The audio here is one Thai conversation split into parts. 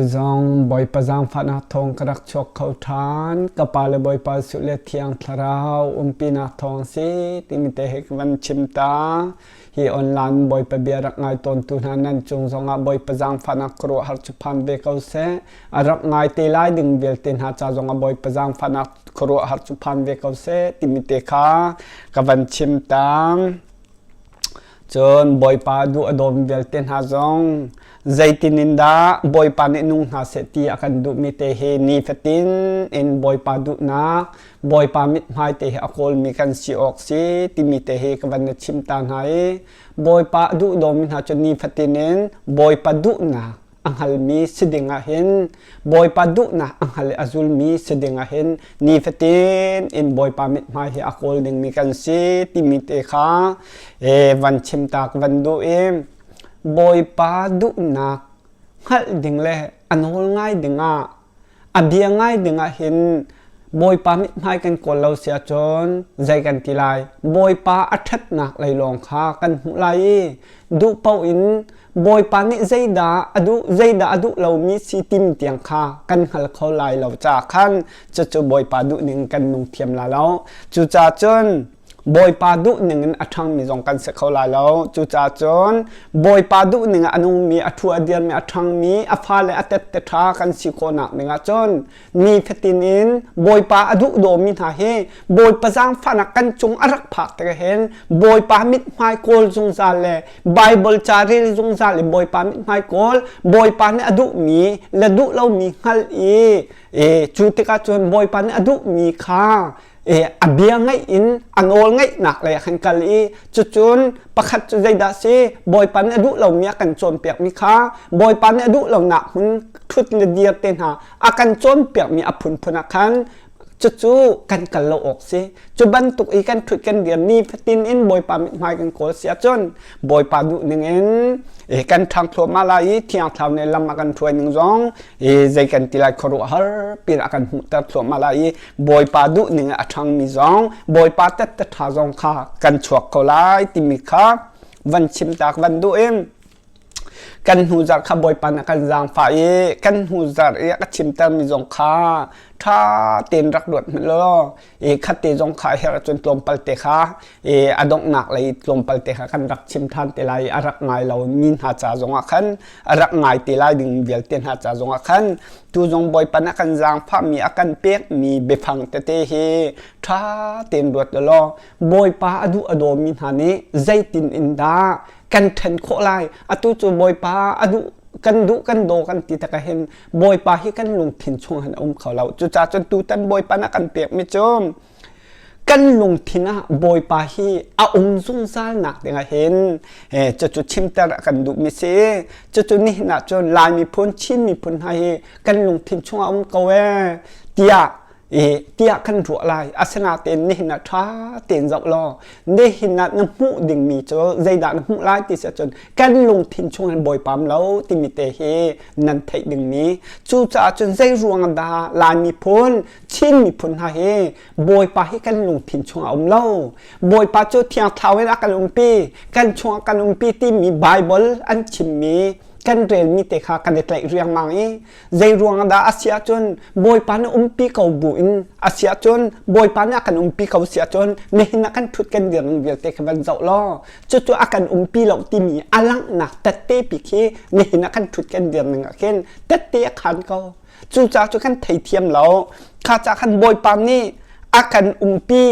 Zong boy pazang fana thong karak chok khau than kapale boy pa sule thiang tharau pina thong si timite hek van chimta hi online boy pa biarak ngai ton tu nan chung zonga boy pazang fana kro har chupan be kau se arak ngai te lai ding bel ten ha cha zonga boy pazang fana kro har chupan be kau se timite kha kavan chimta chon boy pa du adom bel ten ha zong Zaitininda boy pa ni nung ha se ti akan du mi te he ni fatin in boy pa du na boy pa mit mai te he akol mi kan si ok si ti mi te he kavan na chim tan hai boy pa du do min ha chon ni fatinen boy pa du na anghal mi sidinga hen boy pa du na anghal azul mi sidinga hen ni fatin in boy pa mit mai he akol ding mi kan si ti mi te kha van chim tak van du em boy pa du na hal ding le anol ngai dinga abia ngai dinga hin boy pa mit mai kan ko lo sia chon zai kan tilai boy pa athat nak lai long kha kan hu lai du pau in boy pa ni zai da adu lo mi si tim tiang kha kan hal kho lai lo cha khan chu boy pa du ning kan nung thiam la lo chu cha chon boy pa du ning athang mi jong kan se khola lo chu cha chon boy pa du ning anung mi athu adian mi athang mi afa le atet te tha kan si ko na ninga chon mi phetin in boy pa adu do mi tha he boy pa jang phana kan chung arak phak te hen boy pa mit mai kol jung za le bible chari jung za le boy pa mit mai kol boy pa ne adu mi le du lo mi hal e chu te ka chon boy pa ne adu mi kha abia ngai in anol ngai nak le khan kali chuchun pakhat chu zai da se boy pan adu lo mia kan chon pek mi kha boy pan adu lo na hun thut le dia ten ha akan chon pek mi aphun phuna khan chu kan kal lo ok se chu ban tuk i kan thut kan dia ni fatin in boy pa mi mai kan kol sia chon boy pa du ning en kan thang thlo ma lai thiang thaw ne lam kan thoi ning zong zai kan tilai khoru har pir akan hu ta thlo ma lai boy pa du ning a thang mi zong boy pa tat ta tha zong kha kan chuak ko lai ti mi kha van chim tak van du em kan hu zar kha boy pan kan jang fa kan hu zar ka chim ta mi zong kha tha ten rak dot lo khat te jong kha her chon tlom pal te kha adong nak lai tlom pal te kha kan rak chim than te lai arak ngai lo min ha cha jong a khan arak ngai te lai ding vel ten ha cha jong a khan tu jong boy pan kan jang pha mi akan pek mi be phang te te he tha ten dot lo boy pa adu ado min ha ni zaitin inda kan then kho lai atu chu boy pa adu kan du kan do kan ti ta ka hen boy pa hi kan lung thin chung han khaw lau chu cha chon tu tan boy pa na kan pek mi chom kan lung thina boy pa hi a zung sal nak de nga hen chu chim ta kan du mi se chu ni na chon lai mi phun chin mi phun ha hi kan lung thin chung kaw tia kan ru lai asana ten ni na tha ten zok lo ne hin na mu ding mi cho zai da mu lai ti se chon kan lung thin chung han boy pam lo ti mi te he nan thai ding mi chu cha chon zai ruang da la mi phun chin mi phun ha he boy pa hi kan lung thin chung lo boy pa cho thiang thaw na kan lung pi kan chung kan lung pi ti mi bible an chim mi kan rel mi te kha kan tlai riang mang zai ruang da asia chon boy pa na pi kau bu in asia chon boy pa na kan pi kau sia chon ne hin kan thut kan dir vel te khawan zau lo chu akan pi lo ti mi alang nak tat te pi khi ne hin kan thut kan dir ng ken tat te khan kau chu cha chu kan thai thiam lo kha cha kan boy pa ni akan pi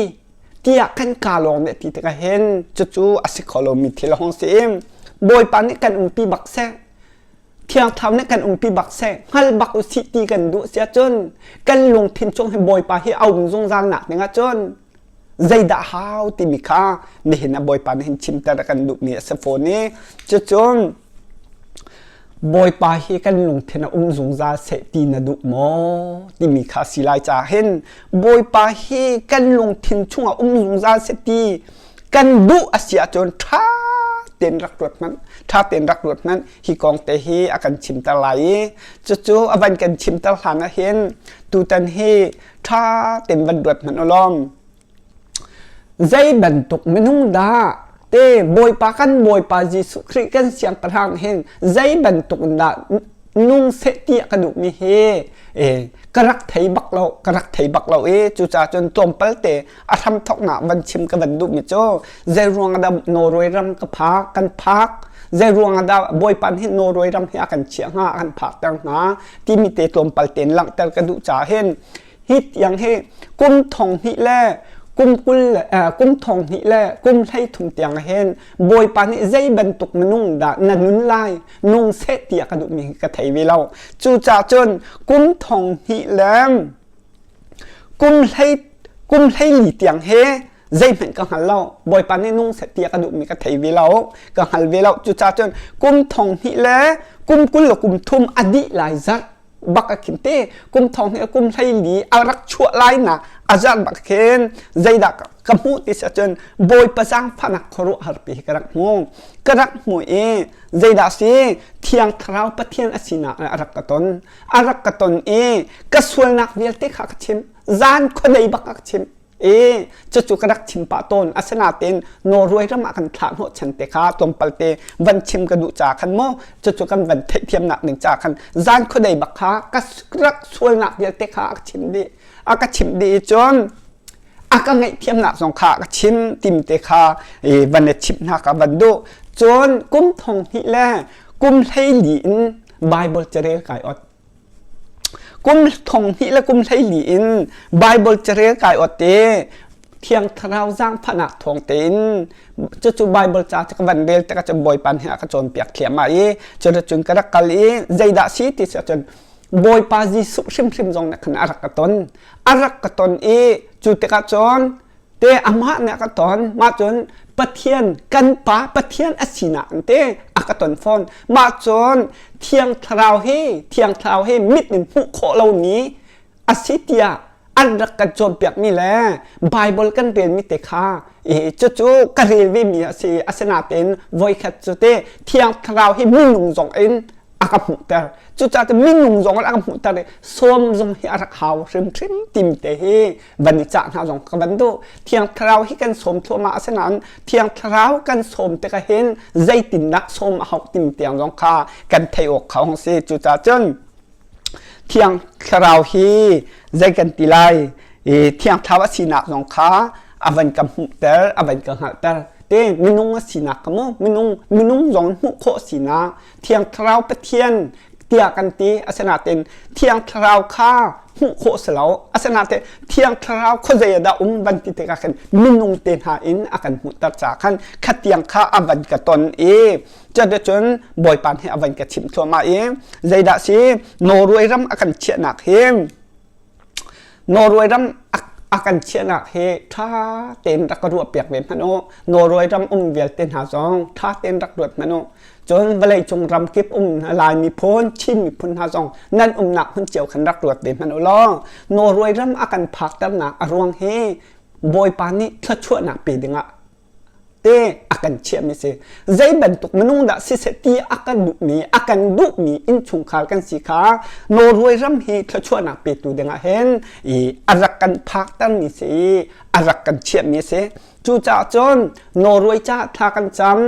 tia kan ka long ne ti te ka hen chu asikholo mi thil hong sim boy pa ni kan pi bak se thiang tham ne kan pi bak se hal bak u si ti kan du sia chon kan lung thin chong he boy pa hi au zong jang nak ne nga chon zai da hau ti mi kha ne na boy pa ne chim ta kan du ni se phone ni chon boy pa hi kan lung thin zong za se ti na du mo ti mi kha si lai cha hen boy pa hi kan lung thin chung zong za se ti kan du asia chon tha ten rak ruột man tha ten rak ruột man hi kong te hi akan chim ta lai chu avan kan chim ta hana hen tu tan hi tha ten van ruột man olom zai ban tuk minung da te boy pa kan boy pa Jesu Christ kan siang parang hen zai ban tuk da nung sẽ tia cái đủ mi he cái rắc thấy bắc lâu chú cha chôn tôm pal te tham thóc nạ văn chim cái vật đủ mi cho dây ruộng ada noroi ram cái phak dây ruộng ada boy pan hin noroi ram hi akan chiang ha akan phak tang na ti mi te tôm pal ten lang tar cái đủ cha hen hit yang he kum thong hi le kum thong hi le kum thay thùng tiang hen boy pan hi dây bần tục nung đã na nun lai nung sẽ tia cái đủ mi cái thấy vi lâu chú cha chôn kum thong hi le kum thay lì tiang he dây mình có hal lâu boy pan hi nung sẽ tia cái đủ mi cái thấy vi lâu có hal vi lâu chú cha chôn kum thong hi le kum là kum thum adi lai zat bak akin te kum thong he kum thay li arak chua lai na azan bak khen zai da kamu ti sa chen boy pasang phanak khoru harpi karak mu e zai da si thiang thrau pathian asina arak katon e kasul nak vil te kha chim zan khodei bak chim chu karak chim pa ton asana ten no roi ram akan thlan ho chan te kha tom palte van chim ka du cha khan mo chu kan van thei thiam nak ning cha khan zan khodei bak kha karak sul nak vil te kha chim di aka chim di chon aka ngai thiam nak song kha ka chim tim te kha van chim na ka van do chon kum thong hi la kum thei li in bible chare kai ot kum thong hi la kum thei li in bible chare kai ot te thiang thrau giang phana thong tin chu bible cha ka van del ta ka boy pan ha ka chon piak thiam mai chu chun ka kal e zaida si ti sa chon boy pa ji su sim jong na khan arak katon e chu te ka chon te ama na ka ton ma chon pathian kan pa pathian asina ante akaton phone ma chon thiang thrau he mit nin hu kho lo ni asitia arak ka chon piak mi le bible kan ren mi te kha chu ka rel vi mi si asana ten voi khat chu te thiang thrau he minung jong in akamu ter chu cha te minung jong akamu ter som jong hi arak haw rim tim te he van cha ha jong ka ban do thiang thrau hi kan som thoma asanan thiang thrau kan som te ka hen zai tin nak som hok tim tiang jong kha kan thei ok khong se chu cha chen thiang thrau hi zai kan tilai thiang thawa sina jong kha avan kam ter avan ka ha ter te minung sina kamo minung jong hu kho sina thiang thrau pathian tia kan ti asana ten thiang thrau kha hu kho selo asana te thiang thrau kho zai da ban ti te ka khan minung ten ha in akan mu tar cha khan khatiang kha avan ka ton cha de chon boy pan he avan ka chim thoma zai da si no ruai ram akan che nak hem no ruai ram akan chiana he tha ten rak ru piak ven hano no roi ram vel ten ha jong tha ten rak ruat mano chon valai chung ram kip lai mi phon chin mi phun ha jong nan nak hun cheu khan rak ruat ten hano lo no roi ram akan phak tar na arwang he boy pani thla chua na pe dinga te akan chia mi se zai ban tuk manung da si se ti akan du mi in chung khal kan si kha no roi ram hi thla chua na pe tu denga hen arak kan phak tan mi se arak kan chia mi se chu cha chon no roi cha tha kan cham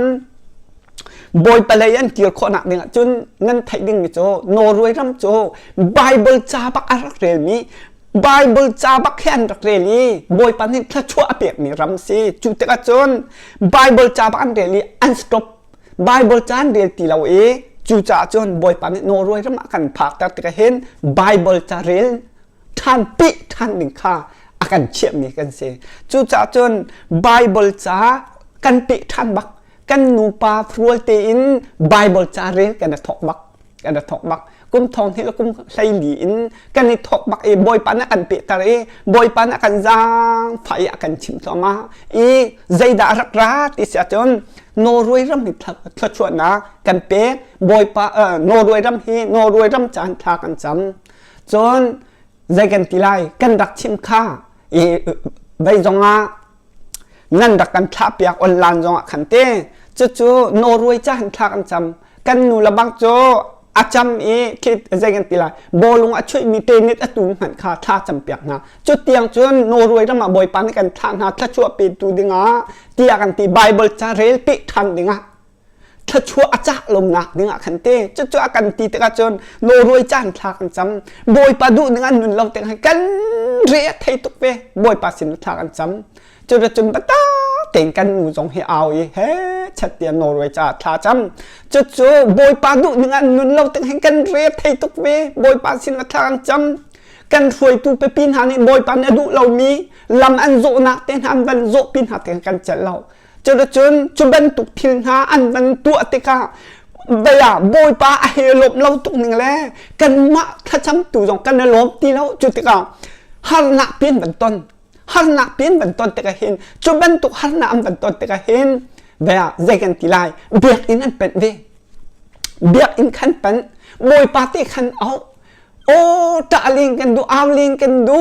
boy palayan kir kho na denga chun nan thai ding mi cho no roi ram cho bible cha bak arak rel mi Bible cha bak hen rak reli boy pan hin thla chua apek mi ram si chu te ka chon Bible cha bak an reli unstop Bible cha an rel ti law chu cha chon boy pan no roi ram akan phak ta te ka hen Bible cha rel than pi than ning kha akan chep mi kan se chu cha chon Bible cha kan pi than bak kan nu pa frual te in Bible cha rel kan thok bak kum thong hi la kum sai li in kan ni thok bak boy pan akan pe tar boy pan akan jang phai akan chim thoma zai da rak ra ti sia chon no roi ram ni thla chua na kan pe boy pa no roi ram chan tha kan cham chon zai kan tilai kan rak chim kha vai zonga nan rak kan tha piak on lan zonga khan te chu no roi cha han tha kan cham kan nu la bang cho acham kit zagan tila bolung achui mi te net atung han kha tha champiak na chu tiang chun no roi rama boy pan kan than ha thla chu pe tu dinga tia kan ti bible cha rel pi than dinga ถ้าชัวอาจารย์ลมหนักนึงอ่ะขันเต้จะชัวกันตีตะกจนโนรวยจานทากันจำบอยปาดูนึงอันนุนเราแต่งกันเรียไทยตุกเป้บอยปาสินทากันจำจนบัตตาแต่งกันงูจงให้เอาอีเฮ้ชัดเตียนโนรวยจาทาจำจะบอยปาดูนึงอันนุนเราแต่งกันเรียไทยตุกเป้บอยปาสินทากันจำกันรวยตูไปปีนหานี่บอยปานดูเรามีลำอันโจนักเต้นหันบันโจปีนหาแต่กันจัดเราจนบันตุกทิลหาอันบันตัวเตกาเบียบอยปาเฮลบเราตุกหนึ่งแล้วกันมาถ้าจำตัวจงกันลบที่เราจุดเตกาฮันนักเปลี่ยนบันต้นฮันนักเปลี่ยนบันต้นเตกาเห็นจนบันตุกฮันนักบันต้นเตกาเห็นเบียใจกันทีไรเบียอินอันเป็นเวเบียอินขันเป็นบอยปาเตขันเอาโอ้ตาลิงกันดูเอาลิงกันดู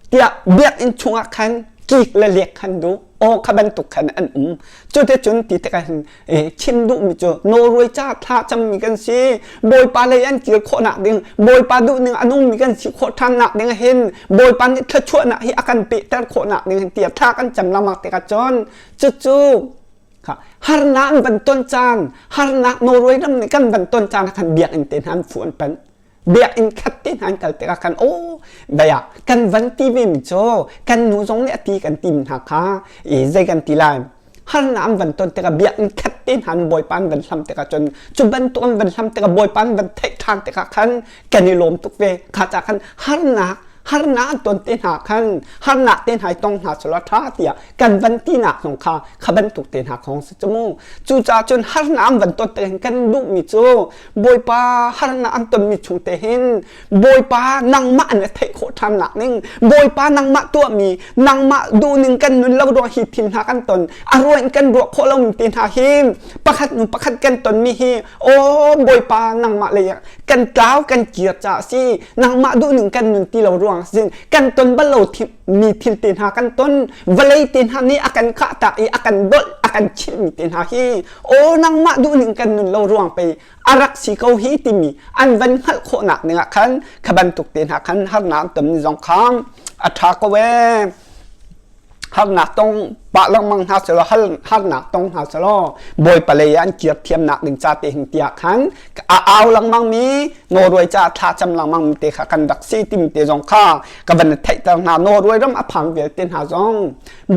เดี๋ยวเบียดอินช่วงขันกิกละเลียกขันดูโอ้ขบันตุกขันอันจุดจนติดกันชิมดูมิจูโนรวยจ้าท่าจำมีกันสิบอยปาเลยอันเกี่ยวโคหนักดึงบอยปาดูหนึ่งอันนุ่มมีกันสิโคทานหนักดึงเห็นบอยปานี่ถ้าชั่วหนักให้อาการปิดแต่โคหนักดึงเตียท่ากันจำละมักติกจนจู่ค่ะฮาร์นาบันต้นจานฮาร์นาโนรวยน้ำในกันบันต้นจานขันเบียกอินเตนหันฝนเป็นเบียอินคัดตินหันกันแต่กันโอ้เบียกันวันที่วิมโจกันหนูจงเนี่ยตีกันติมหักค่ะใจกันตีลายฮันน้ำวันต้นแต่กับเบียอินคัดตินหันบอยปันวันทำแต่กันจนจุบันตัววันทำแต่กับบอยปันวันเทคทางแต่กันกันนิลมทุกเวขาจากกันฮันนักฮันนักต้นเต้นหาคันฮันนักเต้นหายต้องหาสลัดท่าเตียกันวันที่หนักของข้าขบันตุกเต้นหาของสจมูจู่จ้าจนฮันน้ำวันต้นเต้นกันดุมิโจบอยปาฮันน้ำต้นมิชุงเตหินบอยปานังมะเนี่ยเทโคทำหนักนิ่งบอยปานังมะตัวมีนังมะดูหนึ่งกันนุนเราดวงหิทินหากันตนอารวยกันดวงโคเรามีเต้นหาหิมประคัดหนูประคัดกันตนมีหิโอ้บอยปานังมะเลยกันกล่าวกันเกียรจ่าซีนังมะดูหนึ่งกันนุนที่เราดวงซึ่งกันต้นบัลลังมีทิลตินหากันต้นวลัยตินหานี้อากันข้าตาอากันดลอากันชิลมีตินหาฮีโอ้นังมาดูหนึ่งกันนุนเราร่วงไปอารักสีเขาฮีติมีอันวันหัลโคนักเนี่ยคันขบันตุกตินหาคันฮักน้ำต้มนิจงค้างอัฐากเวฮักนักต้องปะลังมังหาสโลฮักนักต้องหาสโลบอยปะเลยอันเกียบเทียมนักหนึ่งจ่าเตหิงเตียขันเอาลังมังมีโนรวยจ่าท่าจำลังมังเตะขันดักซีติมเตจงข้ากับวันเทตังนาโนรวยร่ำอภังเวลเตนหาจง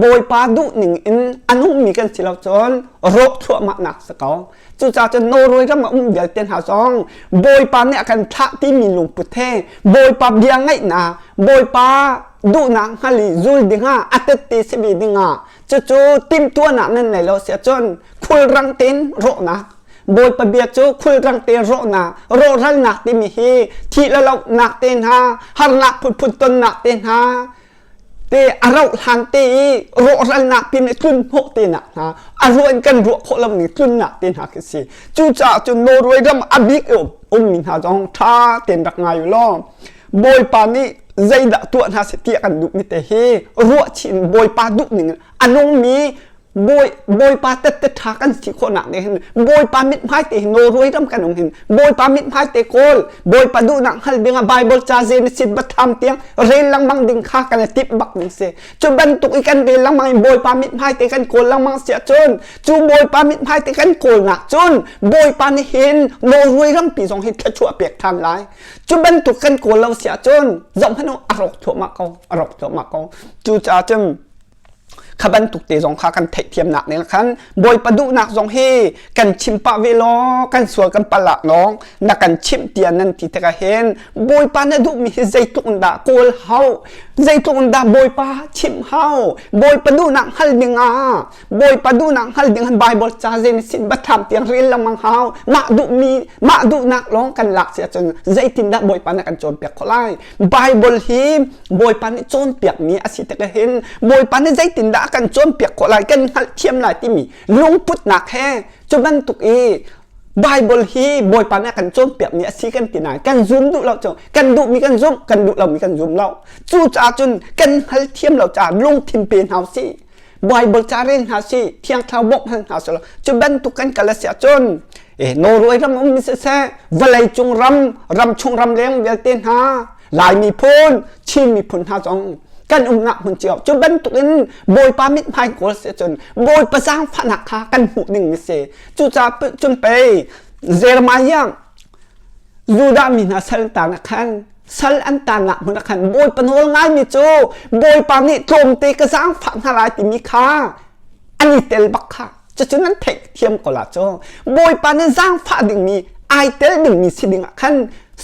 บอยปาดุหนึ่งอินอันนุ่มมีกันสิเราจนโรคทั่วมาหนักสกอจู่จ้าจะโนรวยร่ำเวลเตนหาจงบอยปาเนี่ยกันท่าที่มีลุงปุเทบอยปาเบียงไงนาบอยปาดูนังฮัลลีจูดิงาอัตติสบีดิงาจู่ติมตัวนักนั่นเลยเราเสียจนคุยรังเต็นโรนักบอยปะเบียจูคุยรังเต็นโรนักโรรันนักที่มีฮีที่เรานักเต็นฮาฮันนักพุทธนนักเต็นฮาเตะเราหันเตะโรรันนักพิมพ์ขึ้นหกเต็นนะอารมณ์กันรัวคนเราเนี่ยขึ้นนักเต็นหาคิดสิจู่จ้าจนโนรวยรำอบิกมินหาจงท่าเต็นรักงายอยู่ล้อบอยปานี่ใจดักตัวน่าเสียทีกันดุมิเตเฮรัวชินบอยปาดุหนึ่งอันนงมีบอยปาเตตทากันสิคนหนักเนี่ยเห็นบอยปามิดไม้เตโนรวยรำกันองเห็นบอยปามิดไม้เตโกลบอยปาดุหนักฮัลดิงาไบเบิลจาเซนสิบบัตทามเตียงเรนลังมังดิงข้ากันติบบักดิงเซจนบรรทุกอีกันเรนลังมังบอยปามิดไม้เตกันโกลลังมังเสียจนจูบอยปามิดไม้เตกันโกลหนักจนบอยปานี่เห็นโนรวยรำปีสองเห็นขชัวเปียกทำไรจนบรรทุกกันโกลเราเสียจนจงให้น้องอรกถั่วมะกออรกถั่วมะกอจูจ่าจมขบันตุกเตะสองขากันเทียมหนักเนี่ยคันบอยประดุหนักสองเฮกันชิมปะเวลอกันสวยกันปะละน้องนักกันชิมเตียนนั่นที่ตะกะเห็นบอยปาเนี่ยดูมีใจตุนดาโกลเฮาใจตุนดาบอยปาชิมเฮาบอยประดุหนักฮัลดิงาบอยประดุหนักฮัลดิงฮันไบเบิลจาเซนสินบัตทามเตียงเรียนละมังเฮามาดูนักร้องกันหลักเสียจนใจตินดาบอยปาเนี่ยกันโจนเปียกเขาไล่ไบเบิลฮีมบอยปาเนี่ยโจนเปียกมีอาศิตะกะเห็นบอยปาเนี่ยใจตินดากันโจนเปียกขอลายกันเทียมลายที่มีลุงพุทธหนักแห่จนบรรทุกไบเบิลฮีบอยปานกันโจนเปียกมีอาศิกันที่ไหนกันซูมดูเราจ้ะกันดูมีกันซูมกันดูเรามีกันซูมเราจู่จ้าจนกันหัลเทียมเราจ้าลุงทิมเป็นเฮาสิไบเบิลจาเรนเฮาสิเทียงเท้าบกหันเฮาสิเราจนบรรทุกกันกันละเสียจนโนรวยรำมิเสวลัยจงรำชงรำเลี้ยงเวลเต้นหาลายมีพูนชิมมีพูนหาจง กันนักมันเจียวจนบรรทุกอินบอยปามิดพายโกลเสียจนบอยประสางฝันหักขากันหูหนึ่งมิเสจูจ่าจนไปเยอรมันยังยูดามินาสัลตานักขันสัลอันตานักมันนักขันบอยปนโลง่ายมิจูบอยปามิโจมตีกระสางฝันหลายติมีขาอันนี้เตลบักขาจะจนนั้นเทคเทียมก็ละโจบอยปานี่สร้างฝันดึงมีไอเตลดึงมีสิดึงขัน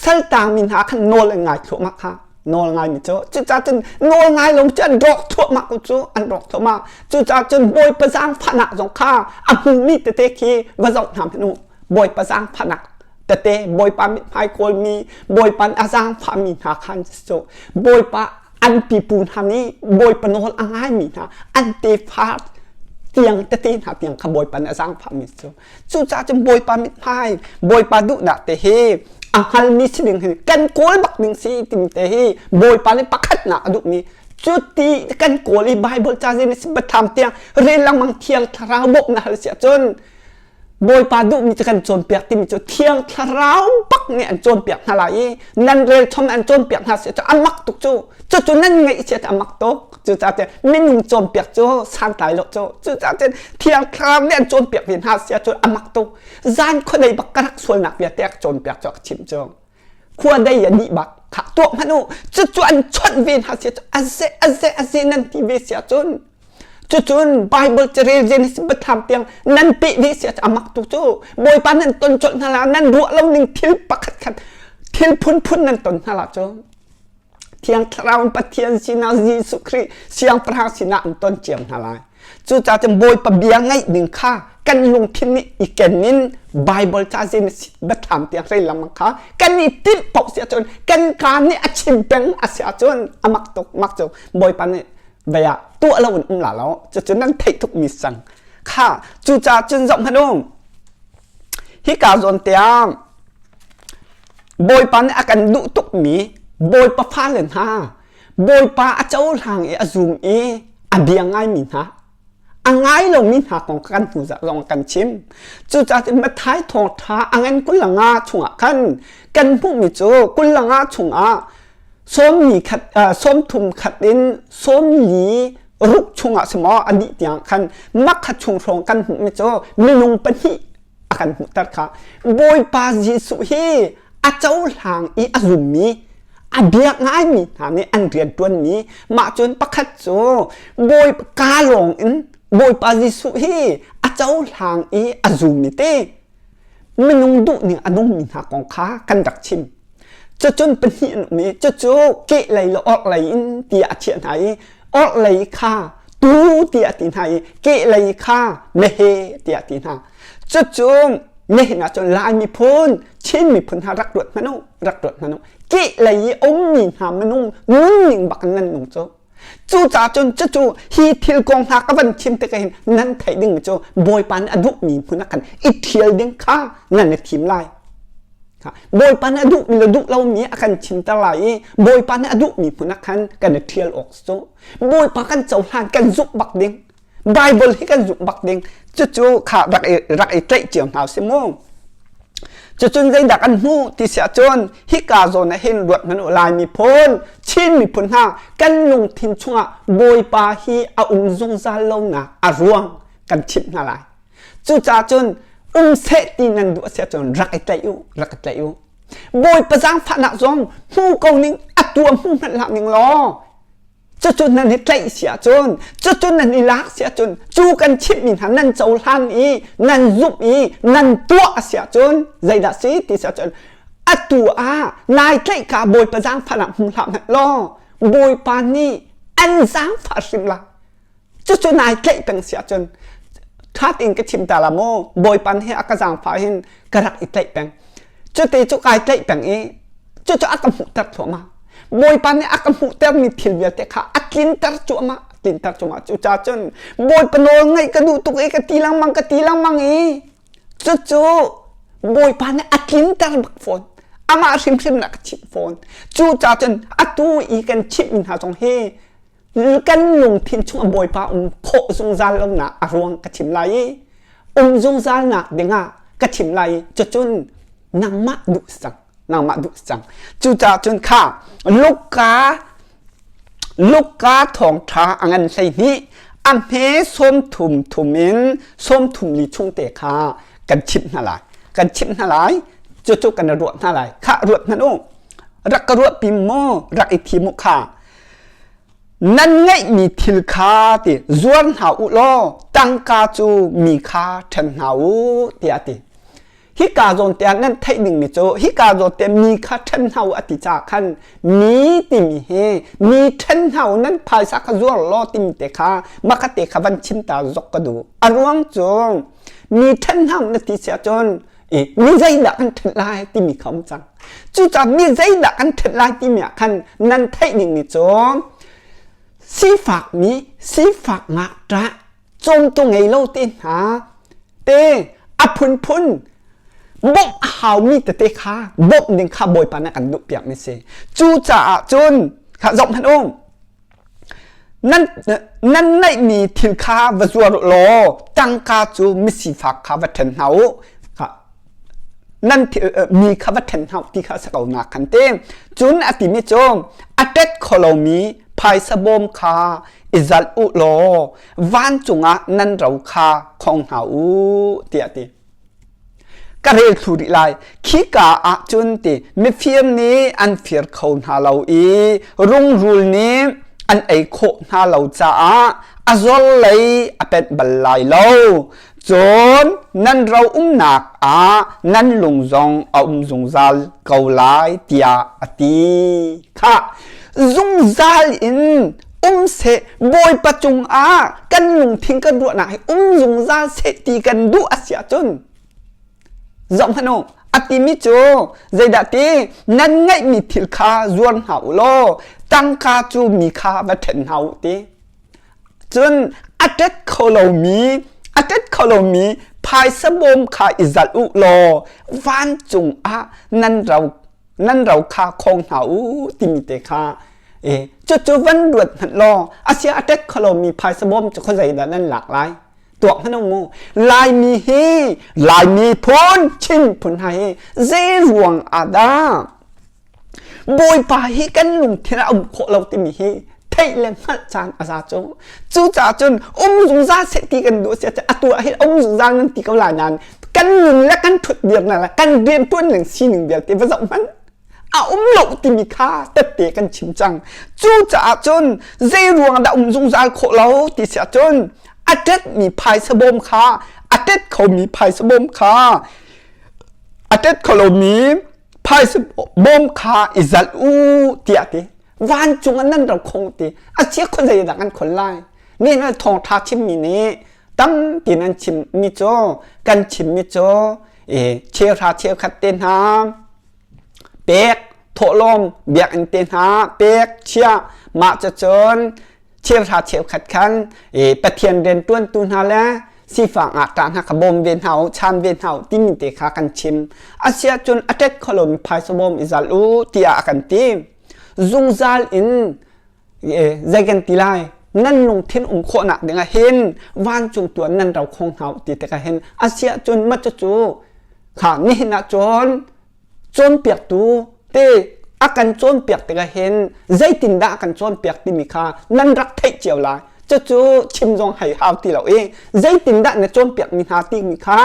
สัลตามินาขันโนลง่ายทั่วมากค่ะโนลง่ายมิจูจุจ่าจนโนลง่ายลงจนดอกทั่วมากกูจูอันดอกทั่วมากจุจ่าจนบอยประสางฝันหักสองขาอันมีเตะคีว่าจะทำให้หนูบอยประสางฝันหักแต่เตะบอยปามิพายโกลมีบอยปันอาซางฟามีนาคันโซบอยปาอันปีปูนทำนี้บอยปนโนลอ่างมีนาอันเตฟาเตียงเตตีนหาเตียงขบอยปันอาซางฟามีโซจู่จ้าจำบอยปามิพายบอยปาดุดาเตเฮอาฮัลมีสิ่งหนึ่งกันโกลบักหนึ่งสีติมเตเฮบอยปานี่ปักขัดหนาดุนี้จุดที่กันโกลไบเบิลจาเจนิสบัตทำเตียงเรื่องลังมังเทียงทาราวบกนะเสียจนบอยปาดุมีจะกันโจนเปียกที่มีจะเที่ยงทาราวปักเนี่ยโจนเปียกอะไรนั่นเลยชมอันโจนเปียกหาเสียจะอันมักตุกจู่จู่นั่นไงเสียจะอันมักตุกจู่จ้าจะไม่นุ่งโจนเปียกจู่สร้างตายหรอกจู่จ้าจะเที่ยงทาราวเนี่ยโจนเปียกเห็นหาเสียจู่อันมักตุกจานคนใดบักกระรักส่วนหนักเปียกแตกโจนเปียกจะชิมจงควรได้ยันดีบักขาตัวมันนู่จู่อันชนเวียนหาเสียจะอาเซนั่นที่เวียเสียจนจุนไบเบิลจะเรียนเจนิสบัตทำเตียงนั่นปีนี้เสียจะมักตุจูบอยปานนั่นต้นจนฮาลานั่นรัวเราหนึ่งทิลปักขัดทิลพุ่นนั่นต้นฮาลาจูเทียงคราวปะเทียนสินาจีสุครีเสียงพระสินาอันต้นเจียมฮาลาจู่จ้าจะบอยปะเบียงไงหนึ่งข้ากันลงที่นี่อีกแกนินไบเบิลจะเจนิสบัตทำเตียงเรียนละมังค่ะกันนี่ทิลปอกเสียจนกันการนี่อาชิมเป็นอาเสียจนมักตุกมักจูบอยปานนี่เบียตัวเราอุ่นหล่าแล้วจนนั้นเททุกมิสังข้าจู่จ้าจนจบพนุ่มฮิกาจนเตียงบอยปันอาการดุตุกมีบอยปะฟ้าเลนฮาบอยปะอาเจ้าหางอาซูมอาเบียงง่ายมินฮาง่ายลงมินฮาของกันผู้จะลองกันชิมจู่จ้าจะมาท้ายทองท้างั้นกุลงาชุงกันผู้มีโจกุลงาชุงส้มมีขัดส้มทุ่มขัดดินส้มหลีรุกชุงสมออันนี้อย่างคันมักขัดชุงรองกันหูไม่โจมีนุงปนิอากันหูตัดขาบอยปาจิสุฮีอาเจ้าหางอีอารุมีอาเบียง่ายมีหานี่อันเรียนตัวนี้มาจนปักขัดโจบอยกาลงอินบอยปาจิสุฮีอาเจ้าหางอีอารุมีเต้มีนุงดุเนี่ยอนุมีหาของข้ากันดักชิมจะจนเป็นหินมีจะโจเกะไหลละออกไหลอินเตียเชียนไหนออกไหลข้าตูเตียตีนไหนเกะไหลข้าเมเฮเตียตีนหาจะโจเมเฮนะจนลายมีพ้นชิ้นมีพ้นหารักดวดมนุรักดวดมนุเกะไหลอมมีหามนุนุ่งหนึ่งบักนั่นหนุ่งโจจู่จ้าจนจะโจฮีทิลกองหากบันชิมตะกันนั่นไทยดึงโจบอยปันอดุมีพ้นนักกันอีเทียลดึงข้านั่นในทีมไล่บอยปันอดุมีระดุเรามีอาการชิมตะไลบอยปันอดุมีผู้นักขันกันเทียลออกโซบอยปันกันเจ้าหานกันจุกบักดิงไบเบิลให้กันจุกบักดิงจู่ๆขารักไอเตะเจียมหาวเสมงจู่ๆใจดักอันหูที่เสียจนฮิกาโซนเห็นรวดมันลายมีพ้นชิ้นมีพ้นห้ากันลงทินช่วงบอยปาฮีอาจงซาลงนะอารวงกันชิมอะไรจู่จ้าจนเสตีนันดูเสียจนรักไอเตยูบอยประจังฝันหนักจงหูเกาหนิงอัดตัวหูมันหลับหนิงล้อจนนั่นใจเสียจนนั่นรักเสียจนจูกันชิบมินหันนั่นเจ้าลันนั่นยุบนั่นตัวเสียจนใจดัดสีที่เสียจนอัดตัวนายใจกาบอยประจังฝันหนักหูหลับล้อบอยปานี่อันจังฝันสิบละจนนายใจเป็นเสียจนถ้าติงก็ชิมตาละโมบอยปันให้อากาศฟ้าหินกระดักอีกเตะแปงจุดตีจุกไอเตะแปงจุดอากาศหุตัดตัวมาบอยปันให้อากาศหุตัดมีทิลเวียเตะขาอักลินตัดจัวมาจุจ้าจนบอยปนโอไงกระดูตุกกะตีลังมังจุบอยปันให้อักลินตัดบักฝนอามาชิมนักชิมฝนจุจ้าจนอัตูอีกันชิมหาจงเฮกันลงทิ้งช่วงบอยปาโคจงซาลงนะอารวงกระถิ่มไหลจงซาลนะเด้งกระถิ่มไหลจนนางมาดุสังจู่จ้าจนข้าลูกกา ลูกกาทองท้าอันใส่นี้อันเฮส้มถุ่มถุ่มมินส้มถุ่มลิชุงเตะคากันชิมอะไรกันชิมอะไรจุกันรวดอะไรข้ารวดนั่นโอ้รักกรวดปิมโมรักอิทิมุขะนั่นไงมีทิลคาติจวนหาอุโลตังกาจูมีคาเทนหาอุเตียติฮิกาโจนเตียนั่นไทยหนึ่งมิโจฮิกาโจเตียมีคาเทนหาอติจากขันมีติมีเฮมีเทนหานั้นภายสักจวนโลติมีเตคามักเตคาบันชิมตาจกกระดูอารวงจงมีเทนหานัติเสียจนมีใจดักกันเถิดลายที่มีคำจังจู่จะมีใจดักกันเถิดลายที่มีขันนั่นไทยหนึ่งมิโจสีฝากนี้สีฝากงักระจงตรงไงโลตินหาเตอพุนพุนบกหาวมีแต่เตคาบกหนึ่งข้าบอยปานักันดุเปียกไม่เสจู่จะจนข้าจงพันองนั่นไม่มีทิลคาวจวรโลตังกาจูมิสีฝากข้าวัฒนเฮานั่นมีข้าวัฒนเฮาที่ข้าสกาวนักขันเตจุนอติมิโจอเตตโคโลมีภายสบมคาอิจัลอุโลวันจุงะนั่นเราคาของหาอุเตียติกระเรลทุริไลขีกาอาจุนติมิฟิมนี้อันฟิร์เขาหาเราอีรุ่งรูลนี้อันไอโคหาเราจ้าอาจอลเลยเป็นบัลไลเราจนนั่นเราหนักนั่นลุงจงจงซัลเกาไลเตียอติค่ะจงซัลอินเสบอยปัจจุงกันลุงทิ้งกันรัวหนักจงซัลเสตีกันดูอาเซียจนจงพนอติมิโจใจดัตตินั่นไงมีทิลคาจวนหาโลตั้งคาจูมีคาบัตเทนหาติจนอัตตโคโลมีภายสบมคาอิจัลอุโลวันจุงนั่นเราคาคงหาติมิเตคาจุวันดวดหันโลอาเซียอัตตโคโลมีภายสบมจะเข้าใจดันั่นหลากหลายตัวพนมลายมีเฮลายมีพุนชินพุนไฮเจรวงอาดาบอยปาฮิกันลุงที่เราโคเราติมีเฮไทยแรงฮัจานอาซาโจจู่จ่าจนจงซาเสตีกันดูเสียจะตัวให้จงซานั่นตีเขาหลายนานกันหนึ่งและกันถุดเดียวนั่นแหละกันเรียนตัวหนึ่งสี่หนึ่งเดียวตีผสมมันหลบติมีค่าเตะกันชิมจังจู่จ่าจนเจรวงดาจงซาโคเราตีเสียจนอาเจ็ดมีภายสบมคาอาเจ็ดเขามีภายสบมคาอาเจ็ดเขามีภายสบมคาอิจัลอูเตียติวันจุงอันนั้นเราคงตีอาเชียคนใจดักกันคนไล่นี่นะทองทาชิมมีนี้ตั้งตีนั้นชิมมิโจกันชิมมิโจเชียวราเชียวขัดเต็นหาเป็กโถลมเบียกอันเต็นหาเป็กเชียมาจะจนเชียวราเชียวขัดขันปะเทียนเดินต้วนตุนหาแล้วสีฝั่งอาตานหักบมเวียนเฮาชานเวียนเฮาที่มีเตะขากันชิมอาเซียจนอาเต็ดคลมภายสบมอิจัลอูที่อากันตีจุงซัลอินใจกันตีไลนั่นลงทิ้งโคนักเดี๋ยวเห็นวันจงตัวนั่นเราคงเฮาตีแต่ก็เห็นอาเซียจนมัจจูขานี่นะจนเปียกตูเตอากันจนเปียกแต่ก็เห็นใจตินดากันจนเปียกที่มีค่านั่นรักไทยเจียวลายจู่ชิมจงให้หาวตีเราเองใจตินดาเนี่ยจนเปียกมีหาตีมีค่า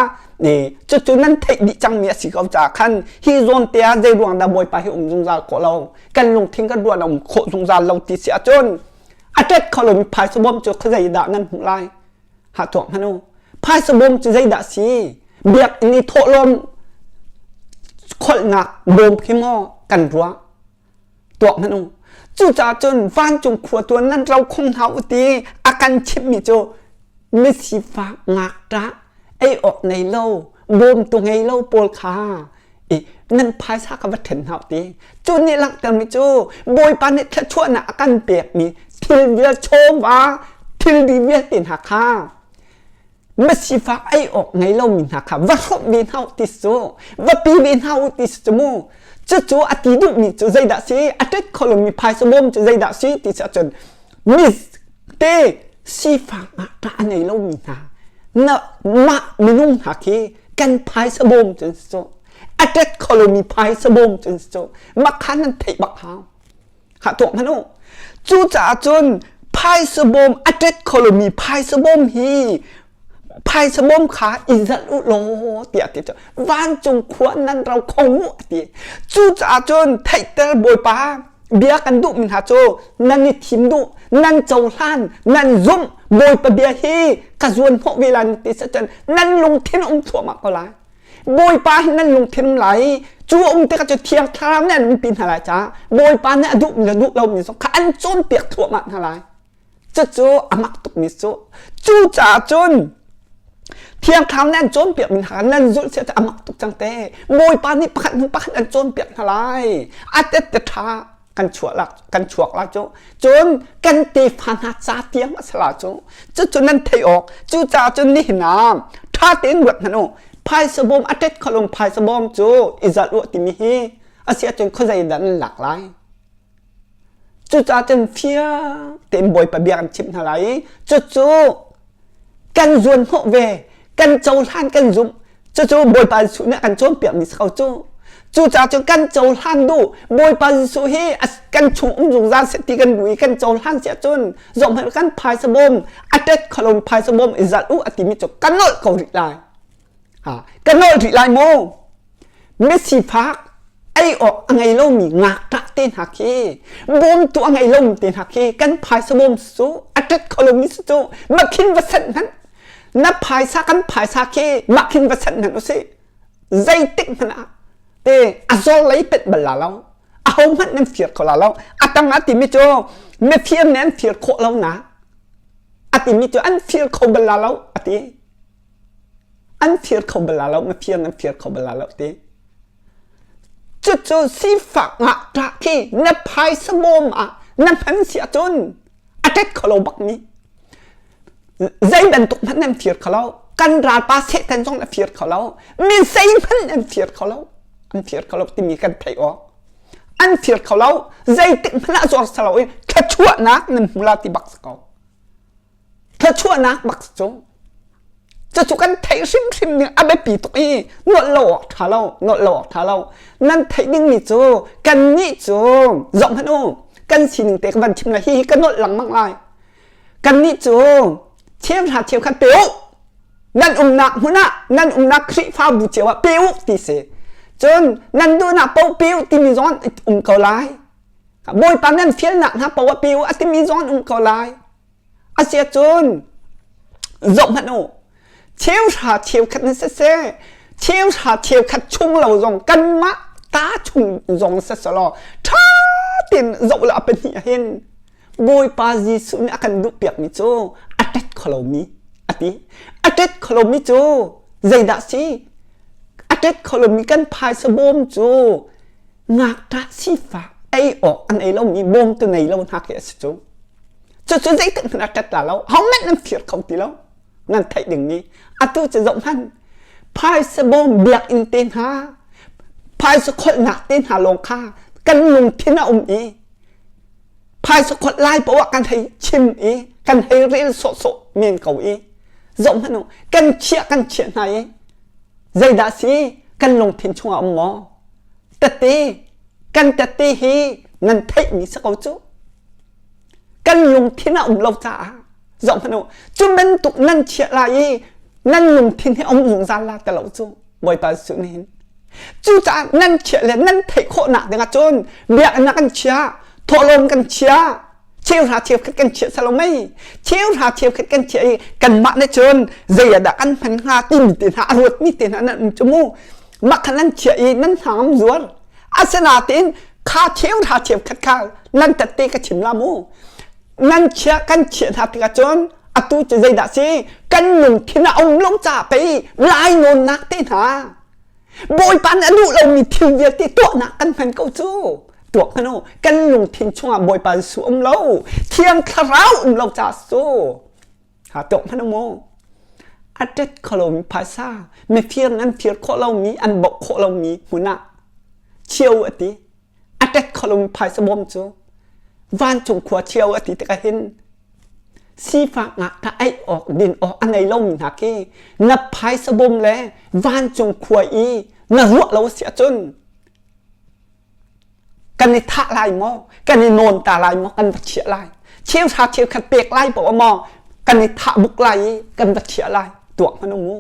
นี่จู่นั่นไทยดิจังเมียสิเขาจากขันฮิโซนเตียใจดวงดาบอยไปให้จงซาโคเรากันลงทิ้งกันดวงเราโคจงซาเราตีเสียจนอาเจ็ดเขาเลยภายสบมจะเข้าใจด่านั่นหุ่นไล่หาตัวพนุภายสบมจะใจด่าสิเบียกอันนี้โถลมคนหนักบ่มขี้หม้อกันรัวตัวพนุจู่จ่าจนฟันจงขวดตัวนั้นเราคงหาอุตีอาการชิบมิโจไม่สิฟ้างักระไอออกในโลบ่มตัวไงโลโปลคานั่นภายสักวัตถุหาตีจุนี่หลักแต่มิโจบอยปานเนี่ยแค่ชั่วหน้ากันเปียกมีทิลเวียโชว่าทิลดีเวียตินหักข้าไม่สิฟ้าไอออกไงโลมินหักข้าว่าเขาบินเฮาติสโซว่าปีบินเฮาติสโมจู่อติดุมีจู่ใจด่าสิอาทิตย์คนมีภายสมบูรณ์จู่ใจด่าสิติสจนมิสเตสิฟ้าตาไงโลมินหาน่ะมามินุ่งหักคีกันภายสมบูรณ์จนโซอาเจ็ดคนมีภายสบมจนโจมักขันนั่นเทบักหาว hạ thuộc mà nó chú trả chôn phai sơ bom address colony phai sơ bom hi phai sơ bom khá in dẫn ụ lô tiệt tiệt van chung khuôn nan rau không ngủ tiệt chú trả chôn thầy tơ bồi pa bia kan du mình hạ chô nan ni thím du nan châu lan nan zoom bồi pa bia hi cả zuan hộ vi lan tiệt sẽ chân nan lung thiên ông thua mà có lại bồi pa nan lung thiên lại chú ông tiệt cho thiêng tham này mình pin hà lại cha bồi pa này du mình du lâu mình sống khá ăn chôn tiệt thua mà hà lại chú amak tục mi chú trả chôn thiêng tham này chôn tiệt mình hà nan du sẽ amak tục chẳng té bồi pa này bắt ăn chôn tiệt hà lại tết tết thaกันฉวกละจูจนกันตีฟันหาซาเตียงมาสละจูจนนั้นเทออกจูจ่าจนนี่น้ำท่าเตียงแบบนั้นโอ้พายสบอมอาเต็ดขลงพายสบอมจูอิจารุติมิฮีอาเซียจนเขาใจดันหลากหลายจูจ่าจนเฟียเต็มบอยปะเบียกันชิมอะไรจูกันจวนหัวเวกันเจ้าล้านกันจุ่มจูบอยปะสุเนี่ยกันโจมเปียกมิสเขาจูจ่าจนกันเจ้าล้านดูบอยปาสุฮีกันชุงdùng ra sẽตีกันดุยกันเจ้าล้านเสียจนยอมให้กันพายสบมอัดเด็ดขลมพายสบมอิจารุอติมิจกันโนดเขาริลายกันโนดริลายโมเมสิพักไอออกไงล่มมีงักตะเต้นหักคีบมตัวไงล่มเต้นหักคีกันพายสบมสูอัดเด็ดขลมมิสจูมาคินวัสันนั้นนับพายซากันพายซาคีมาคินวัสันนั้นโอสิใจติ๊กมันอาโซเลยเป็ดบัลลาเราเอามันนั่นเฟียดเขาเราตั้งอาติมิโจไม่เฟียดนั่นเฟียดโคเรานะอาติมิโจอันเฟียดเขาบัลลาเราอาติอันเฟียดเขาบัลลาเราไม่เฟียดนั่นเฟียดเขาบัลลาเราติจุดสีฝักอะตะกี้นับพายสมมอะนับพันเสียจนอาเด็ดเขาเราบักนี้ใจบรรทุกมันนั่นเฟียดเขาเรากันราปาเสกันจ้องนั่นเฟียดเขาเรามีใจมันนั่นเฟียดเขาเราอันเฟียดเขาเราที่มีกันไทยออกอันเฟียดเขาเราใจติดพระจอร์สลอยแค่ชั่วนักนั่นมูลาติบักสกอแค่ชั่วนักบักสจงจะจุกันไทยริมเนี่ยอาเบปีตัวนี้นวดหล่อท่าเรานั่นไทยดิ้งนี่จูกันนี่จูจอมพนุกันสิ่งเตะกันชิมละฮีกันนวดหลังมั่งไรกันนี่จูเชี่ยวหาเชี่ยวขันเปียวนั่นนักหัวหน้านั่นนักคริฟ้าบุเจียวเปียวตีเสจนนั่นดูนะเปาปิวที่มีซ้อนเกาไลบอยปานนั่นเฟี้ยนหนักนะเปาว่าปิวที่มีซ้อนเกาไลอาเซียจนจบมันโอเชี่ยวชาเชี่ยวขัดนั่นเซ่เชี่ยวชาเชี่ยวขัดชุ่งเราจงกันมะตาชุ่งจงเสสลอท่าตินจบละเป็นเห็นบอยปาจีสุนอากันดุเปียกมิโจอาเต็ดคลมีอาทิอาเต็ดคลมิโจใจดัชซีอาเด็ดเขาเลยมีกันพายสบมจูงักตาสีฟ้าไอออกอันไอเรามีบมตัวไหนเราหักเหสจูจะใจตึงขนาดจัดเราเขาไม่นั่นเฟียดเขาตีเรานั่นไทยอย่างนี้อาตู้จะจบท่านพายสบมเบียกอินเตนหาพายสกอตหนักเตนหาลงค่ากันลุงที่น่าอมอีพายสกอตไล่เพราะว่ากันให้ชิมอีกันให้เรียนโสเมียนเก่าอีจบท่านกันเชี่ยไหนใจด่าสิกันลงทิ้งช่วงอมงอแต่ตีกันแต่ตีฮีนั่นไทยมีสักเอาจุกันลงทิ้งอมเราจ้าจอมพนุจุ่มเป็นตุกนั่นเชียร์ไรนั่นลงทิ้งให้อมหงซาลาแต่เราจุบอยปาสุนินจู่จ้านั่นเชียร์เลยนั่นไทยโคหนักเด็กจนเบียนักกันเชียร์ทอลงกันเชียร์เชี่ยวหาเชี่ยวขึ้นกันเชี่ยวสโลไม่เชี่ยวหาเชี่ยวขึ้นกันเชี่ยวกันมาในจนเจียดกันพันหาตีนตีนหารวดมีตีนหานั่นจมูกมักนั้นเชี่ยวนั่นหามจวนอาสนาตีนข้าเชี่ยวหาเชี่ยวขึ้นข้านั่นตัดตีกับชิมลามูนั่นเชี่ยวกันเชี่ยวหาตีกับจนอาตูจะเจียดสิกันหนุ่มที่น่าองลงจ่าไปลายโนนักตีนหาบอยปันอนุเรามีทีเดียวที่ตัวนักกันพันเก้าจูตัวขนมกันลงทิ้งช่วงบอยปานสวมเราเทียงคราวเราจะสู้หาตัวขนมอาเด็ดขลมภาษาไม่เพียงนั้นเพียงโคเรามีอันบอกโคเรามีหัวหน้าเชียวอติอาเด็ดขลมภาษาบอมจูวานจงขวาเชียวอติตะกะเห็นสีฟ้างะถ้าไอออกดินออกอันไหนเรามีหักกี้นับภาษาบอมแล้ววานจงขวาอีน่าหัวเราเสียจน กันในท่าลายมอกันในโนนตาลายมอกันบัดเฉียลายเชี่ยวชาเชี่ยวขัดเปียกลายบอกว่ามอกันในท่าบุกลายกันบัดเฉียลายตัวมันงู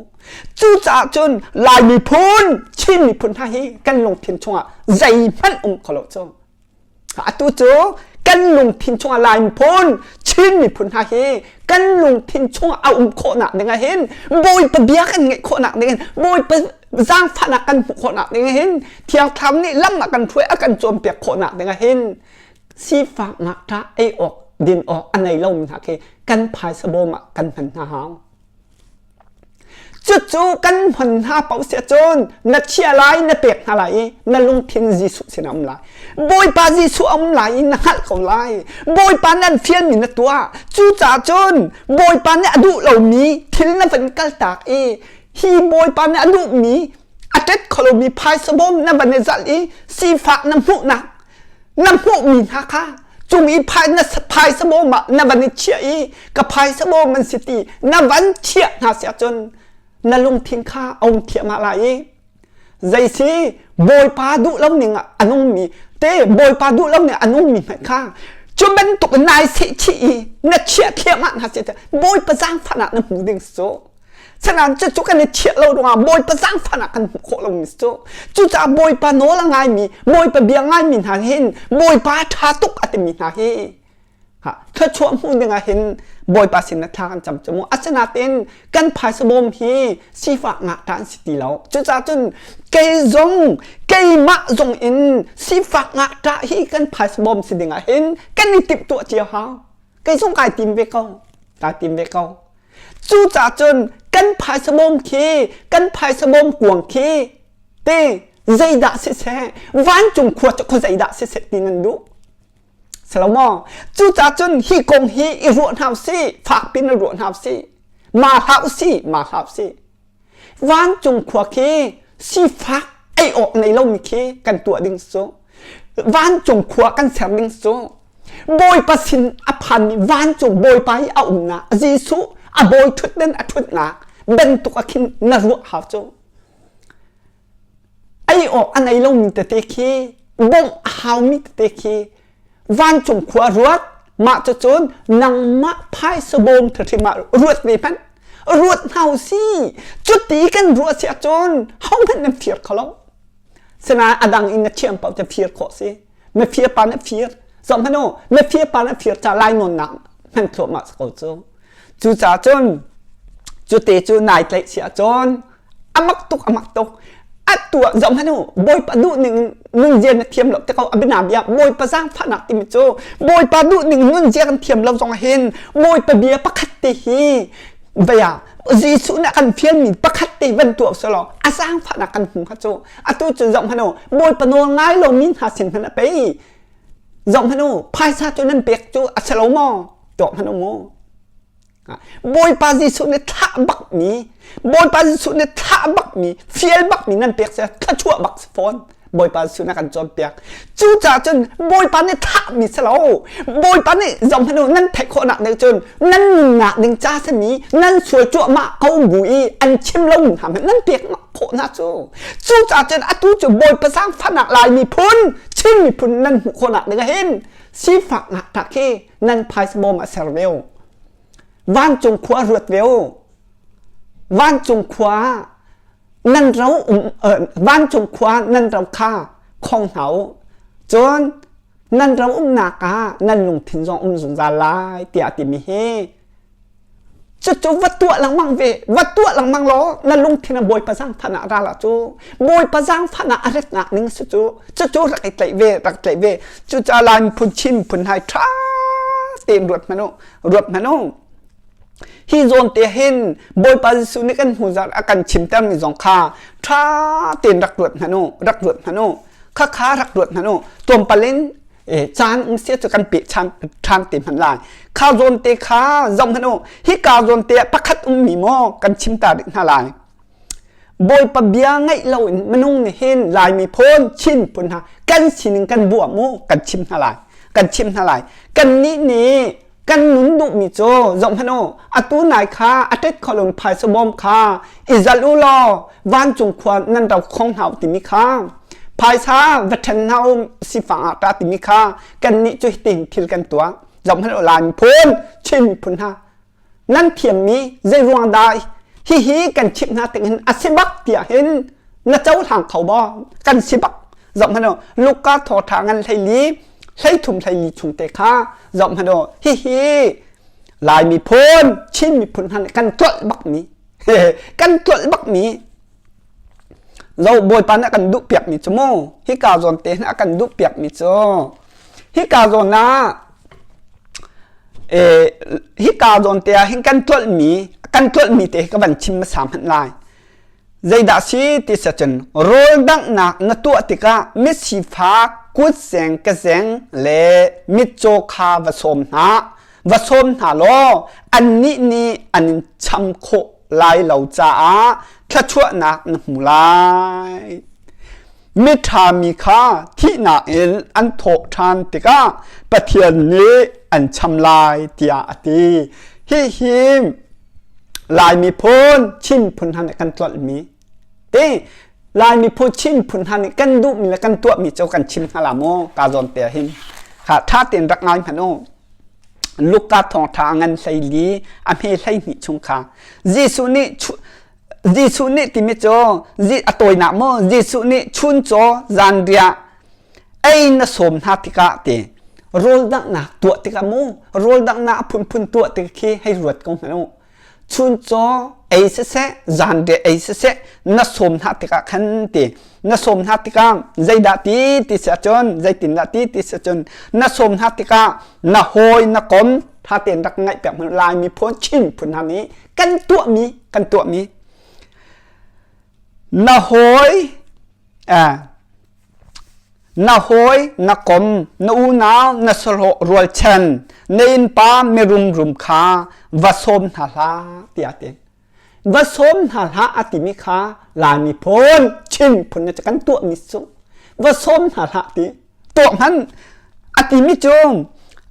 จู่จ่าจนลายมีพูนชิมมีพูนท่าฮีกันลงทิ้งช่วงใจมันขลุ่มโจตัวโจกันลงทิ้งช่วงลายมีพูนชิมมีพูนท่าฮีกันลงทิ้งช่วงเอาโคหนักยังไงเห็นบอยไปเบียกันไงโคหนักยังไงบอยไปสร้างฝันกันโคหนักยังไงเห็นเที่ยวทำนี่ล้ำกันช่วยกันโจมเปียกโคหนักยังไงเห็นสีฟ้าหนักท่าไอออกดินออกอันไหนลมหนักกันพายสบมกันพันหาวจู่ๆกันพันหาเป่าเสียจนนัดเชียร์ไล่นัดเปียกอะไรนัดลงทิ้งจีสุเสียน้ำไหลบอยปาจีสุอำไหลนัดเขาไหลบอยปานั้นเฟียนมีนัดตัวจู่จ่าจนบอยปาเนี่ยดูเรามีทิ้งนัดเป็นกัลตากฮีบอยปาเนี่ยดูมีอาทิตย์เขาเรามีพายสบมนัดบันเนจัลสีฟ้าน้ำหูนักน้ำหูมีนักค่ะจงอีพายนัดพายสบมนัดบันเนเชียกับพายสบมมันสิตีนัดวันเชียนาเสียจนนั่นลงทิ้งข้าเอาเทียมาอะไรใจสิบอยปาดุล้มหนึ่งอันนู้นมีเต้บอยปาดุล้มเนี่ยอันนู้นมีไหมข้าจนเป็นตุกนายเสียชีนัดเชียเทียมันหาเสียบอยประจังฝันนั้นหูดึงโซฉะนั้นจะจุกันในเชียเราดูว่าบอยประจังฝันกันหูโคลงมิโซจุจะบอยปาโนละไงมีบอยปาเบียงไงมีหาเห็นบอยปาทาตุกอัตมีหาเห็นถ้าช่วงหูดึงเห็นบอยปาสินทางจำจมูกอัศนาเต็นกันพายสบมฮีสีฟ้างาทานสิติแล้วจุจ้าจนเกยจงเกยมะจงอินสีฟ้างาทาฮีกันพายสบมสิดึงเห็นกันนิติตัวเจียวหาเกยจงกายติมเบกงตาติมเบกงจุจ้าจนกันพายสบมฮีกันพายสบมกวงฮีเต้ใจด่าเสียวันจงขวดจะคนใจด่าเสียตินันดูสลามอจู่จ่าจนฮีกงฮีอีรวนฮาวซีฝากปินรวนฮาวซีมาฮาวซีมาฮาวซีวันจงขวาคีซีฟักไอออกในลมคีกันตัวดึงโซวันจงขวากันเสียงดึงโซบอยปัสินอภันวันจงบอยไปเอาหน้าจีสุอบอยทุดเด่นอทุดหน้าเป็นตัวคินนรกฮาวโจไอออกอันในลมมีแต่เตคีบงฮาวมีแต่เตคีวันจงขวารวดมาจะจนนังมะพายสบมเถิดมารวดนี่พันรวดเฮาสิจุดตีกันรวดเสียจนเฮามันน้ำเฟียร์เขาแล้วสนาอดังอินเชียมเป่าจะเฟียร์ขอสิไม่เฟียร์ปานน้ำเฟียร์สมพโนไม่เฟียร์ปานน้ำเฟียร์จะไล่นนนังมันโผล่มาสกุลจูจ่าจนจุดตีจูนายเตะเสียจนอมักตุกตัวจอมพนุบอยปาดุหนึ่งเจียนเทียมเราแต่เขาอภินาเบียบอยปาสร้างผนักติมโจบอยปาดุหนึ่งเจียนเทียมเราจงเห็นบอยปาเบียปักขัดตีฮีเบียจีสุนักกันเพียนมีปักขัดตีเป็นตัวสโลอาสร้างผนักกันหุ่นข้าโจตัวจุดจอมพนุบอยปนง่ายลงมินหาสินพนักไปจอมพนุพายซาจนนั่นเปียกโจอัศโลมอจอมพนุโมบอยปาจีสุนท่าบักมีบอยปาจีสุนท่าบักมีเฟียลบักมีนั่นเปียกเสียข้าชั่วบักสฟอนบอยปาจีสุนกันจอมเปียกจู่จ่าจนบอยปาเนี่ยท่ามีสลาวบอยปาเนี่ยจอมพนุนั่นแทกโคหนักเดียวจนนั่นหนักดึงจ้าสมีนั่นสวยจั่วมาเขาบุยอันชิมลงทำให้นั่นเปียกโคหนักจู่จ่าจนอตุจู่บอยปาสร้างผนักลายมีพุนชิมมีพุนนั่นโคหนักเดียวเห็นสีฝักหนักตะเกนั่นพายสมอมาเซอร์เวลวันจงขวารวดเร็ววันจงขวานั่นเราวันจงขวานั่นเราฆ่าของเหาจนนั่นเราหนักนั่นลงทิ้งจงสงสารลายเตียติมีเฮจู่วัดตัวหลังมังเววัดตัวหลังมังล้อนั่นลงทิ้งบอยประจังผนาราละจูบอยประจังผนาอะไรหนักนึงจู่รักไตเวจู่จะลายพุนชิมพุนไฮทราเต็มรวดมโนฮีโซนเตียเห็นบอยปาสุนิกันหูจักอาการชิมเต็มมีสองขาท่าเตียนรักรวดมโนรักรวดมโนตัวปลาเล่นจานเสียจากการเปียชานเต็มหันลายข้าวโซนเตียขาจอมมโนฮีกาวโซนเตียปักขัดมีหม้อกันชิมตาดิหาลายบอยปะเบียงไงเรามนุษย์เห็นลายมีพ้นชินพุนหากันชินกันบวมโมกันชิมหาลายกันนี่กันนุนดุมิโจจอมพโนอตูนายคาอาทิตย์ขลุ่มพายสบอมคาอิซาลูลอวันจงควรนั่นเราคงหาติมิคา ภายซาวัฒนเอาสิฟังตาติมิคากันนิจุยติงทิลกันตัวจอมพันอลานพูนชิมพุนฮานั่นเทียมมีใจรวงได้ฮิกันชิบนาติงอาศิบักเตียเห็นน่าเจ้าทางเขาบ่กันสิบักจอมพันลูกกาทอทางกันไทลีใช้ถุมไทลีชุงเตคาจอมพันฮิลายมีพูนชิมมีพุนฮันกันตัวบักมีกันตัวบักมีเราบอยปานกันดุเปียกมิจโมฮิกาโซนเตนกันดุเปียกมิจฮิกาโซนาฮิกาโซนเตหิกันตัวมีเตก็บันชิมมาสามหันลายใจดัชชีติสจันโรลดังนักนตัวติกามิสิฟ้ากุดเสียงกระเสียงเลมิโจคาวสมนาโลอันนี้อันชัมโคลายเหล่าจ้าถ้าชั่วนักนหูลายมิทามีค่าที่นาเอลอันโถทานติกาปะเทียนนี้อันชำลายเตียอติฮิมลายมีพูนชิมพุนหันกันตัวมีเต้ลายมีพูนชิมพุนหันกันดุมีและกันตัวมีเจ้ากันชิมฮาลาโมกาจอนเตียหิมค่ะถ้าเตียนรักงานพโนลูกกาทองทางเงินใส่ลีอเมใส่หิชงคาจิสุนี่ติมิโจจิอตัวหน้าโมจิสุนี่ชุนโจจันเดียไอ้น่ะสมนาติกาเตโรลดักหน้าตัวติกาโมโรลดักหน้าพุนตัวติกคีให้รวดกงพโนชุนโจไอ้เสจันเดียไอ้เสน่ะสมนาติกาขันเตน่ะสมนาติกาใจดาตีติเสจนใจตินดาตีติเสจนน่ะสมนาติกาน่ะโหยน่ะกลมถ้าเตียนรักไงแบบมันลายมีพ้นชิมพุนหันนี้กันตัวมีน่ะโหยน่ะโหยน่ะกลมน่ะอูนาวน่ะสโลรัวเชนเนินป้าไม่รุมคาวสมนาลาเตียเตียวสมนาลาอติมิคาลายมีพ้นชิมพุนจะกันตัวมิสุวสมนาลาตีตัวมันอติมิจง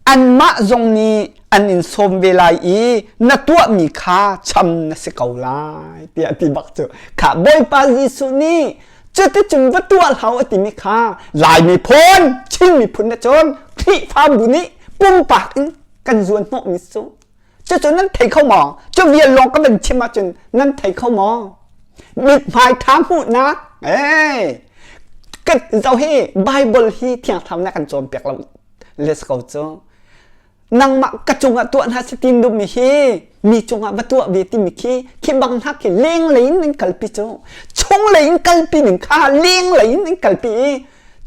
อันมะจงนี้อันอินสมเวลาอีนัตัวมีค่าช้ำนัสเกาลายเตียติบักเจอข้าบอยปาจิสุนี่จะติจุงวัตัวเขาอติมิค่าลายมีพ้นชิมมีพุนนะจนที่ฟาบุนี้ปุ่มปากกันจวนโมมิสุจนนั้นไทยเข้าหมอจะเวียนลงก็เป็นชิมาจนนั้นไทยเข้าหมอบิดหายท้ามหูนักก็เราให้ไบเบิลที่เที่ยงทำนักกันโจมเปียกเราเลสเกาเจอนางมักกระจงตัวนัสตินดูมีจงวัตัวเวทีมีขี้บังทักเลี้ยงเลยนั่งกัลปีโจชงเลยกัลปีหนึ่งข้าเลี้ยงเลยนั่งกัลปี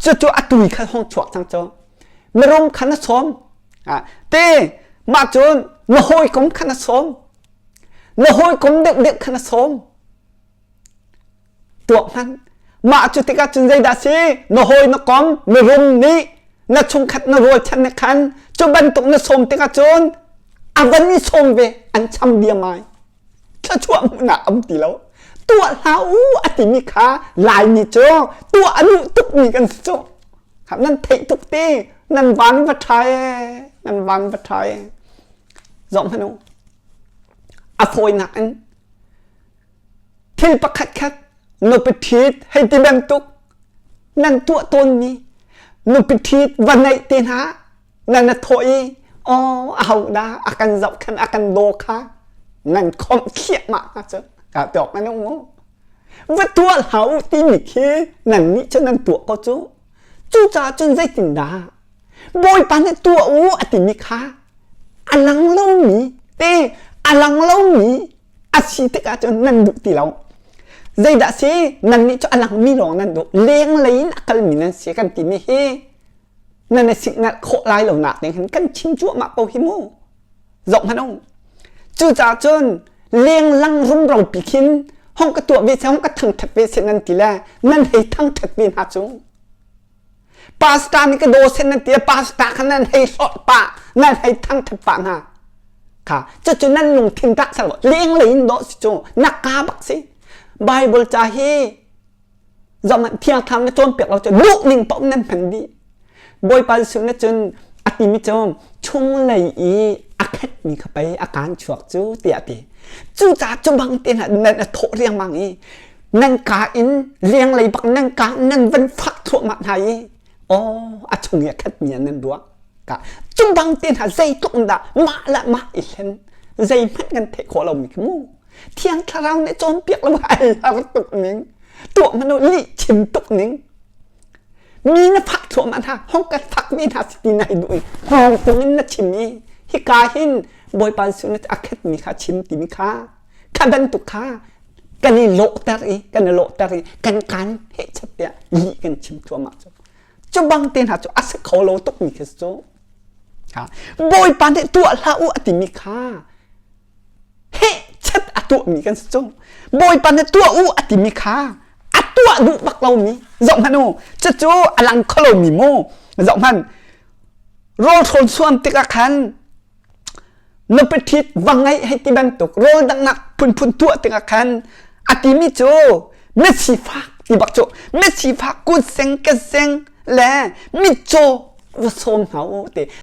จะอตุยข้าห้องฉวกทั้งโจไม่รวมขันสมเต้มาจนนโหยกมขันสมนโหยกมเด็กขันสมตัวมันมาจุดที่กาจุนใจดาซีนโหยนกมไม่รวมนี้นัชงขัดนรวยชันนักขันจุบันตกนสมติกาจนอาวันนี้สมเวอันช้ำเดียไม้ถ้าช่วงหนาอัมตีแล้วตัวเราอติมิคาลายมีโจตัวอนุตุกมีกันโจครับนั่นเทตุกตีนั่นวันวัฏไทยจอมพนุอโฟยนักที่ประคัดนบทิดให้ตีบันตุกนั่นตัวตนนี้นุปิทิดวันไหนตีนะนั่นน่ะถอยเอาได้อาการจับขันอาการโดค่ะนั่นคอมเขียมากเจ้ากะตอกนั่นงงว่าตัวเขาตีมีขี้นั่นนี่ฉะนั้นตัวก็จู่จ่าจนใจตินดาบอยปันตัวอติมีค่าอลังเล่ามีเต้อลังเล่ามีอาชีพกาจนนั่นดุตีเราใจด่าสินั่นนี่จะอลังมีหลงนั่นดุเลี้ยงเลยนักมีนั่นเสียกันตีมีเฮนั่นในสิ่งนั้นโคลายเหล่านักเนี่ยเห็นกันชิมจั่วมาโปฮิโมจบพน้องจู่จ่าจนเลี้ยงลังรุ่มเราปีกินห้องกระตัวเวชห้องกระถังถัดเวชนั่นตีแลนั่นให้ทั้งถัดเวียนหาจูปาสตานี่ก็โดเซนนั่นตีปาสตาขนาดให้สดปะนั่นให้ทั้งถัดปะนะค่ะจะจนนั่นลงทิ้งตักสลบเลี้ยงเลยโดสิจูนักกาบักสิไบเบิลจาฮีจอมันเที่ยงทำในโจนเปียกเราจะลุกนิ่งป้อมนั่นแผ่นดีบอยปาสุนจนอติมิจมชงเลยอีอาคัดมีเข้าไปอาการฉวกจูเตียตีจู่จ่าจบังเตียนนั่นโถเรียงมังอี nâng cá in liang lấy bạc nâng cá nâng vẫn phát thuộc mặt hay ô chung nghĩa khát nghĩa nên đuốc cả chung bằng tiền hà dây tụng đã mạ lại mạ ít lên dây mất ngân thể khổ lòng mình mu thiên thà rau này trốn biết là ai là tục mình tụng mà nó lị chìm tục mình mi nó phát thuộc mặt ha không cần phát mi hà gì này đuổi hoàng cũng nó chìm mi hi cá hin bồi bàn xuống nó khát mi khá chìm thì mi khá bên tục khá cái này lộ tari cái này lộ tari cái cán hệ chất địa lị cái chìm thuộc mặt cho bằng tiền hà cho ác khổ lâu tục mi cái số bồi bàn để tụa là u thì mi khá hệ chất tụa mi cái số bồi bàn để tụa u thì mi khá tụa đủ bạc lâu mi rộng hơn ô chất chú lăng khổ lâu mi mô rộng hơn rồi thôn xuân tích ác hắn nó bị thịt văng ngay hay tí bên tục rồi đang nặng phun tụa tích ác hắn thì mi chú mết xì phạc thì bạc chú mết xì phạc cút xanh cái xanh lẽ mi chú vô xôn hảo thì